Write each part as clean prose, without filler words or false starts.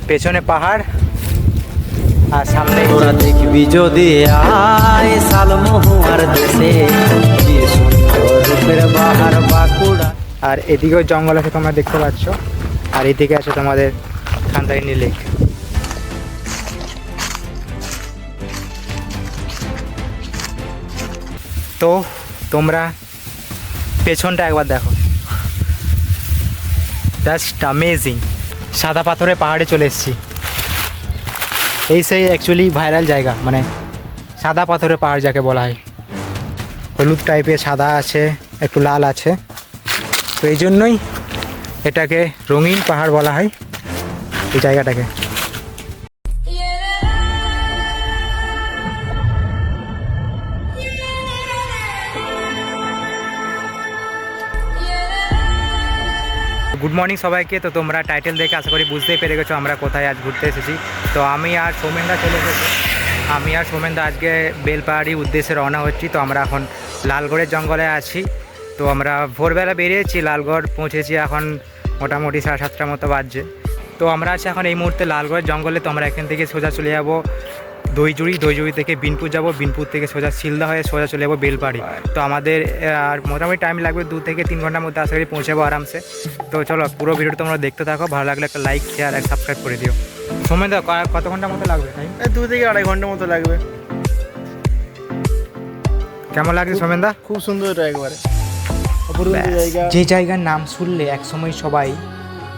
পেছনে পাহাড় আর সামনে তোরা দেখবি যদি আয় শালমহুয়ার দেশে কি সুন্দর রূপের বাহার বাঁকুড়া। আর এদিকেও জঙ্গল আছে তোমরা দেখতে পাচ্ছ, আর এদিকে আছে তোমাদের খান্দারিনী লেক। তো তোমরা পেছনটা একবার দেখো, জাস্ট অ্যামেজিং। সাদা পাথরের পাহাড়ে চলে এসেছি। এই সেই অ্যাকচুয়ালি ভাইরাল জায়গা, মানে সাদা পাথরের পাহাড় যাকে বলা হয়। হলুদ টাইপের সাদা আছে, একটু লাল আছে, তো এই জন্যই এটাকে রঙিন পাহাড় বলা হয় এই জায়গাটাকে। গুড মর্নিং সবাইকে। তো তোমরা টাইটেল দেখে আশা করি বুঝতেই পেরে গেছো আমরা কোথায় আজ ঘুরতে এসেছি। তো আমি আর সৌমেনদা চলে এসেছি। আমি আর সৌমেনদা আজকে বেলপাহাড়ির উদ্দেশ্যে রওনা হচ্ছি। তো আমরা এখন লালগড়ের জঙ্গলে আছি। তো আমরা ভোরবেলা বেরিয়েছি, লালগড় পৌঁছেছি এখন মোটামুটি 7:30টার মতো বাজছে। তো আমরা আছি এখন এই মুহূর্তে লালগড়ের জঙ্গলে। তো আমরা এখান থেকে সোজা চলে যাবো দইজুড়ি থেকে বিনপুর যাব, বিনপুর থেকে সোজা শিলদা হয়ে সোজা চলে যাবো বেলপাহাড়ি। তো আমাদের আর মোটামুটি টাইম লাগবে 2 থেকে 3 ঘন্টার মধ্যে আশা করি পৌঁছাবো আরামসে। তো চলো পুরো ভিডিওটা তোমরা দেখতে থাকো, ভালো লাগলে একটা লাইক শেয়ার আর সাবস্ক্রাইব করে দিও। সৌমেনদা কত ঘন্টার মতো লাগবে টাইম? 2 থেকে 2.5 ঘন্টার মতো লাগবে। কেমন লাগছে সৌমেনদা? খুব সুন্দর এটা, একবারে অপূর্ব জায়গা। যে জায়গার নাম শুনলে একসময় সবাই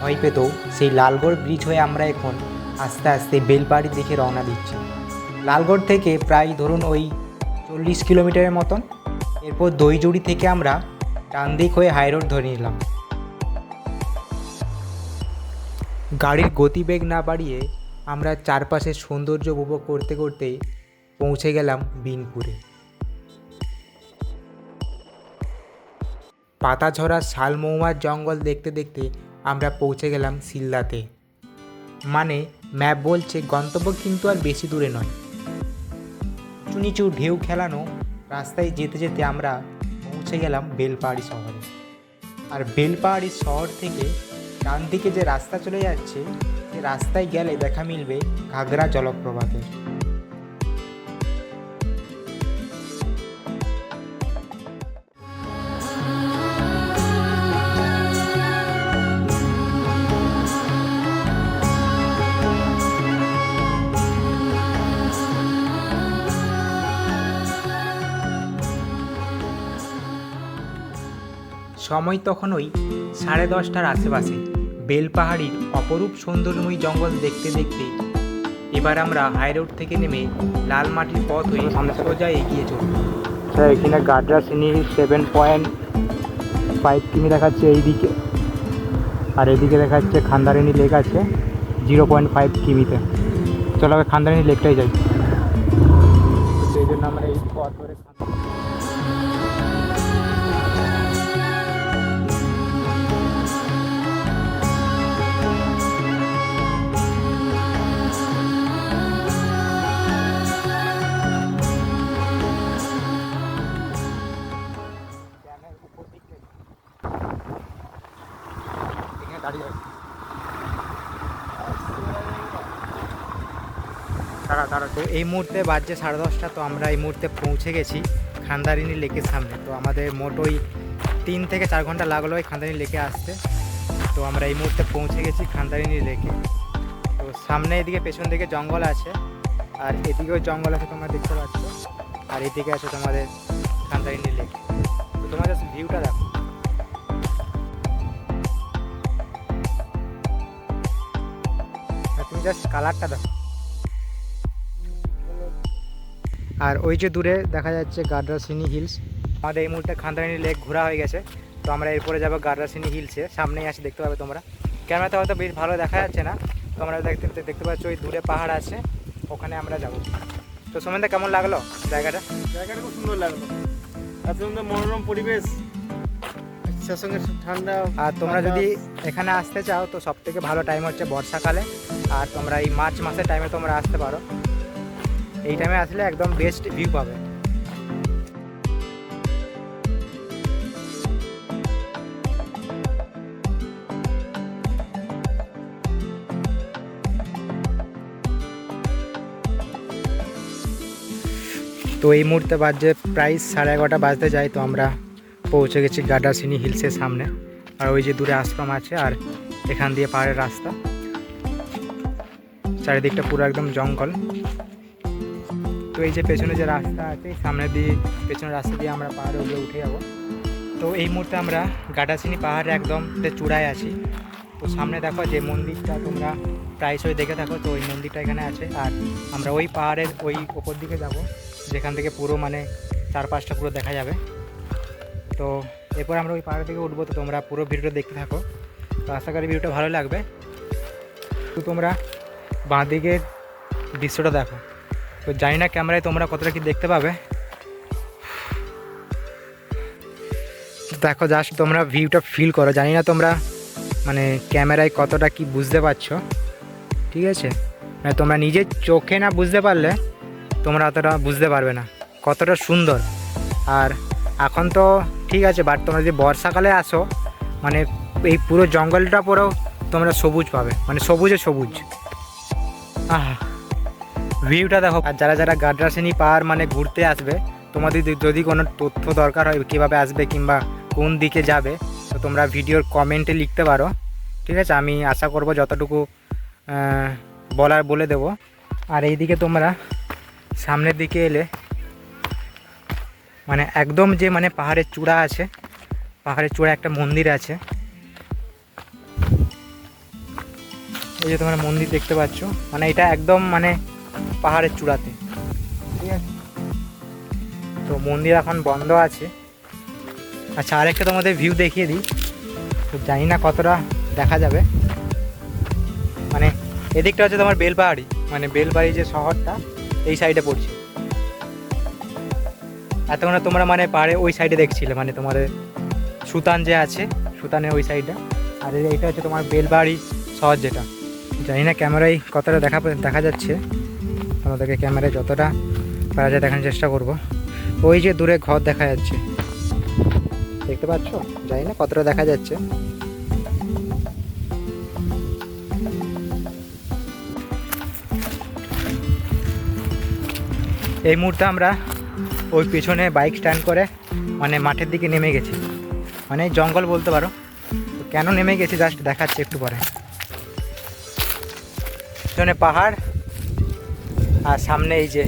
ভয় পেত, সেই লালগড় ব্রিজ হয়ে আমরা এখন আস্তে আস্তে বেলপাহাড়ির দিকে রওনা দিচ্ছি। লালগড় থেকে প্রায় ধরুন ওই 40 কিলোমিটারের মতন। এরপর দইজুড়ি থেকে আমরা ডান দিক হয়ে হাই রোড ধরে নিলাম। গাড়ির গতিবেগ না বাড়িয়ে আমরা চারপাশের সৌন্দর্য উপভোগ করতে করতে পৌঁছে গেলাম বিনপুরে। পাতাঝরা শালমহুয়ার জঙ্গল দেখতে দেখতে আমরা পৌঁছে গেলাম শিলদাতে। মানে ম্যাপ বলছে গন্তব্য কিন্তু আর বেশি দূরে নয়। উঁচু নিচু ঢেউ খেলানো রাস্তায় যেতে যেতে আমরা পৌঁছে গেলাম বেলপাহাড়ি শহরে। আর বেলপাহাড়ি শহর থেকে ডান দিকে যে রাস্তা চলে যাচ্ছে, সে রাস্তায় গেলে দেখা মিলবে ঘাগরা জলপ্রপাতের। সময় তখন ওই 10:30টার আশেপাশে। বেলপাহাড়ির অপরূপ সৌন্দর্যময়ী জঙ্গল দেখতে দেখতে এবার আমরা হাই রোড থেকে নেমে লাল মাটির পথ হয়ে সোজা এগিয়ে চলব। স্যার এখানে গাড্রাসিনি 7.5 কিমি দেখাচ্ছে এইদিকে, আর এইদিকে দেখাচ্ছে খান্দারিনী লেক আছে 0.5 কিমিতে। চলো আগে খান্দারিনী লেকটাই যাই। সেই জন্য আমরা এই পথ ধরে দাঁড়া। তো এই মুহূর্তে বাজছে 10:30টা। তো আমরা এই মুহূর্তে পৌঁছে গেছি খান্দারিনী লেকের সামনে। তো আমাদের মোট ওই 3 থেকে 4 ঘন্টা লাগলো ওই খান্দারিনী লেকে আসতে। তো আমরা এই মুহূর্তে পৌঁছে গেছি খান্দারিনী লেকে। তো সামনে এদিকে পেছন দিকে জঙ্গল আছে, আর এদিকেও জঙ্গল আছে তোমরা দেখতে পাচ্ছ, আর এদিকে আছে তোমাদের খান্দারিনী লেক। তো তোমরা জাস্ট ভিউটা দেখো। তুমি জাস্ট কালারটা দেখো। আর ওই যে দূরে দেখা যাচ্ছে গাড্রাসিনি হিলস। আমাদের এই মুহূর্তে খান্দারিনী লেক ঘোরা হয়ে গেছে। তো আমরা এরপরে যাবো গাড্রাসিনি হিলসে, সামনেই আসে দেখতে পাবে তোমরা। ক্যামেরাতে হয়তো বেশ ভালো দেখা যাচ্ছে না, তো আমরা দেখতে পাচ্ছি ওই দূরে পাহাড় আছে, ওখানে আমরা যাব। তো সোমেনদা কেমন লাগলো জায়গাটা? জায়গাটা খুব সুন্দর লাগলো, এত সুন্দর মনোরম পরিবেশ, তার সঙ্গে ঠান্ডা। আর তোমরা যদি এখানে আসতে চাও তো সবথেকে ভালো টাইম হচ্ছে বর্ষাকালে, আর তোমরা এই মার্চ মাসের টাইমে তোমরা আসতে পারো। এই টাইমে আসলে একদম বেস্ট ভিউ পাবে। তো এই মুহূর্তে বাজে প্রায় 11:30 বাজতে যায়। তো আমরা পৌঁছে গেছি গাডাসিনি হিলসের সামনে। আর ওই যে দূরে আশ্রম আছে, আর এখান দিয়ে পাহাড়ের রাস্তা, চারিদিকটা পুরো একদম জঙ্গল। তো এই যে পেছনে যে রাস্তা আছে, সামনে দিয়ে পেছনের রাস্তা দিয়ে আমরা পাহাড়ে উঠে যাবো। তো এই মুহূর্তে আমরা গাডাসিনি পাহাড়ে একদম চূড়ায় আছি। তো সামনে দেখো যে মন্দিরটা তোমরা প্রায়শই দেখে থাকো, তো ওই মন্দিরটা এখানে আছে। আর আমরা ওই পাহাড়ের ওই ওপর দিকে যাব, যেখান থেকে পুরো মানে চারপাশটা পুরো দেখা যাবে। তো এরপর আমরা ওই পাহাড়ের দিকে উঠবো। তো তোমরা পুরো ভিডিওটা দেখতে থাকো। তো আশা করি ভিডিওটা ভালো লাগবে। তো তোমরা বাঁ দিকের দৃশ্যটা দেখো। তো জানি না ক্যামেরায় তোমরা কতটা কি দেখতে পাবে। দেখো জাস্ট তোমরা ভিউটা ফিল করো। জানি না তোমরা মানে ক্যামেরায় কতটা কি বুঝতে পারছো, ঠিক আছে? মানে তোমরা নিজের চোখে না বুঝতে পারলে তোমরা অতটা বুঝতে পারবে না কতটা সুন্দর। আর এখন তো ঠিক আছে, বাট তোমরা যদি বর্ষাকালে আসো, মানে এই পুরো জঙ্গলটা পুরো তোমরা সবুজ পাবে, মানে সবুজে সবুজ। আহা, ভিউটা দেখো। আর যারা যারা গাডাসিনি পাহাড় মানে ঘুরতে আসবে, তোমাদের যদি কোনো তথ্য দরকার হয় কীভাবে আসবে কিংবা কোন দিকে যাবে, তো তোমরা ভিডিওর কমেন্টে লিখতে পারো, ঠিক আছে? আমি আশা করব যতটুকু বলার বলে দেব। আর এইদিকে তোমরা সামনের দিকে এলে মানে একদম যে মানে পাহাড়ের চূড়া আছে, পাহাড়ের চূড়া একটা মন্দির আছে। এই যে তোমরা মন্দির দেখতে পাচ্ছ, মানে এটা একদম মানে পাহাড়ের চূড়াতে, ঠিক আছে? তো মন্দির এখন বন্ধ আছে। আচ্ছা, আরেকটা তোমাদের ভিউ দেখিয়ে দিই। তো জানি না কতটা দেখা যাবে। মানে এদিকটা হচ্ছে তোমার বেলপাহাড়ি, মানে বেলপাহাড়ি যে শহরটা এই সাইডে পড়ছে। এতক্ষণ তোমরা মানে পাহাড়ে ওই সাইডে দেখছিলে, মানে তোমাদের সুতান যে আছে, সুতানের ওই সাইডটা। আর এইটা হচ্ছে তোমার বেলপাহাড়ি শহর, যেটা জানি না ক্যামেরায় কতটা দেখা যাচ্ছে। তোমাদেরকে ক্যামেরায় যতটা পারা যায় দেখানোর চেষ্টা করব। ওই যে দূরে ঘর দেখা যাচ্ছে, দেখতে পাচ্ছ? জানি না কতটা দেখা যাচ্ছে। এই মুহূর্তে আমরা ওই পিছনে বাইক স্ট্যান্ড করে মানে মাঠের দিকে নেমে গেছি, মানে জঙ্গল বলতে পারো। তো কেন নেমে গেছি জাস্ট দেখাচ্ছি একটু পরে। পিছনে পাহাড় আর সামনে এই যে,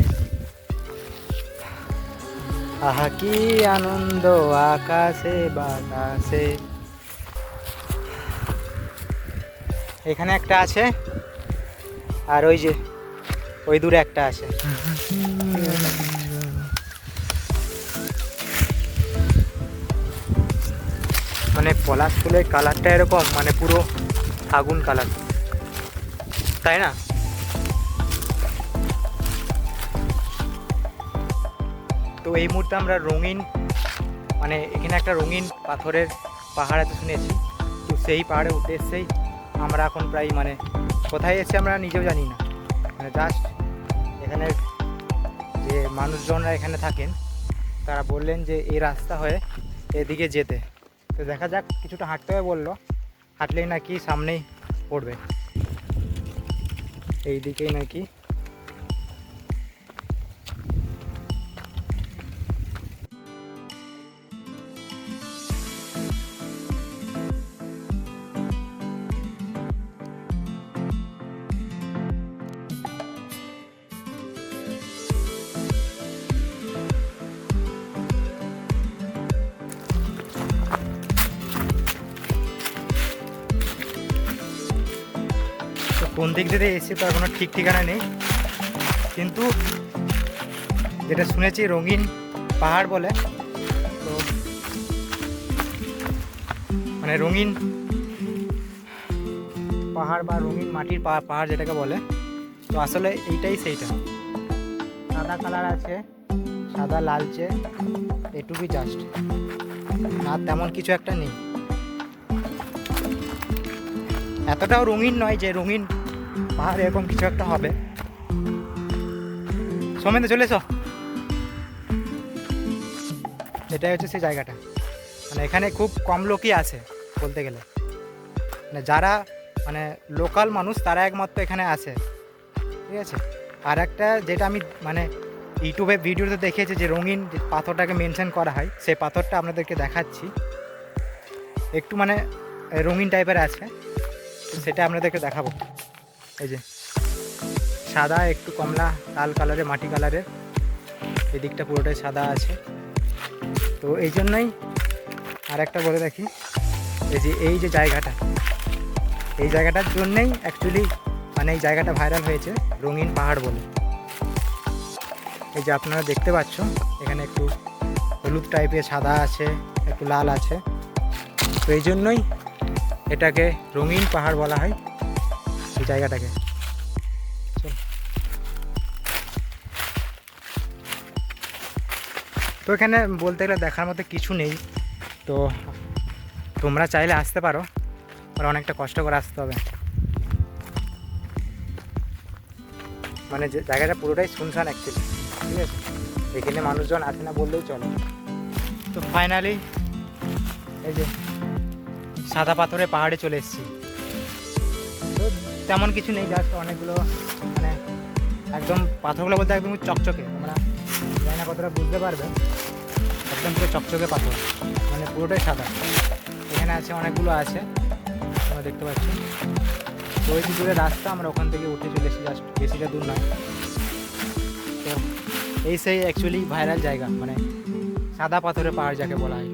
আহা কি আনন্দ আকাশে বাতাসে। এখানে একটা আছে, আর ওই যে ওই দূরে একটা আছে। মানে পলাশ ফুলের কালারটা এরকম, মানে পুরো আগুন কালার, তাই না? তো এই মুহূর্তে আমরা রঙিন, মানে এখানে একটা রঙিন পাথরের পাহাড় আছে শুনেছি। তো সেই পাহাড়ে উদ্দেশ্যেই আমরা এখন প্রায় মানে কোথায় এসেছি আমরা নিজেও জানি না। মানে জাস্ট এখানে যে মানুষজনরা এখানে থাকেন তারা বললেন যে এই রাস্তা হয়ে এদিকে যেতে। তো দেখা যাক, কিছুটা হাঁটতে হবে বললো, হাঁটলেই নাকি সামনেই পড়বে, এই দিকেই নাকি। কোন দিক দিয়ে এসে তার কোনো ঠিক ঠিকানা নেই, কিন্তু যেটা শুনেছি রঙিন পাহাড় বলে। তো মানে রঙিন পাহাড় বা রঙিন মাটির পাহাড় যেটাকে বলে। তো আসলে এইটাই সেইটা, সাদা কালার আছে, সাদা লালচে, এটুকুই জাস্ট, আর তেমন কিছু একটা নেই। এতটাও রঙিন নয় যে রঙিন পাহাড় এরকম কিছু একটা হবে। সমেন্দে চলে এসো। এটাই হচ্ছে সেই জায়গাটা, মানে এখানে খুব কম লোকই আসে বলতে গেলে। মানে যারা মানে লোকাল মানুষ তারা একমাত্র এখানে আসে, ঠিক আছে? আর একটা যেটা আমি মানে ইউটিউবে ভিডিওতে দেখিয়েছে যে রঙিন যে পাথরটাকে মেনশন করা হয়, সেই পাথরটা আপনাদেরকে দেখাচ্ছি। একটু মানে রঙিন টাইপের আছে, তো সেটা আপনাদেরকে দেখাবো। এই যে সাদা, একটু কমলা লাল কালারের, মাটি কালারের, এদিকটা পুরোটাই সাদা আছে। তো এই জন্যই আর একটা বলে রাখি, এই যে জায়গাটা, এই জায়গাটার জন্যেই অ্যাকচুয়ালি মানে এই জায়গাটা ভাইরাল হয়েছে রঙিন পাহাড় বলে। এই যে আপনারা দেখতে পাচ্ছ এখানে একটু হলুদ টাইপের, সাদা আছে, একটু লাল আছে। তো এই জন্যই এটাকে রঙিন পাহাড় বলা হয় এই জায়গাটাকে। চল। তো এখানে বলতে গেলে দেখার মতো কিছু নেই, তো তোমরা চাইলে আসতে পারো, আর অনেকটা কষ্ট করে আসতে হবে। মানে যে জায়গাটা পুরোটাই শুনশান অ্যাকচুয়ালি, ঠিক আছে, এখানে মানুষজন আসে না বললেই চলে। তো ফাইনালি এই যে সাদা পাথরে পাহাড়ে চলে এসেছি। তো তেমন কিছু নেই, জাস্ট অনেকগুলো মানে একদম পাথরগুলো বলতে একদম চকচকে, তোমরা জানি না কতটা বুঝতে পারবে, একদম পুরো চকচকে পাথর, মানে পুরোটাই সাদা। এখানে আছে অনেকগুলো আছে, তোমরা দেখতে পাচ্ছ। তো ওই যে দূরে রাস্তা, আমরা ওখান থেকে উঠে চলে এসেছি, জাস্ট বেশিটা দূর নয়। তো এই সেই অ্যাকচুয়ালি ভাইরাল জায়গা, মানে সাদা পাথরের পাহাড় যাকে বলা হয়।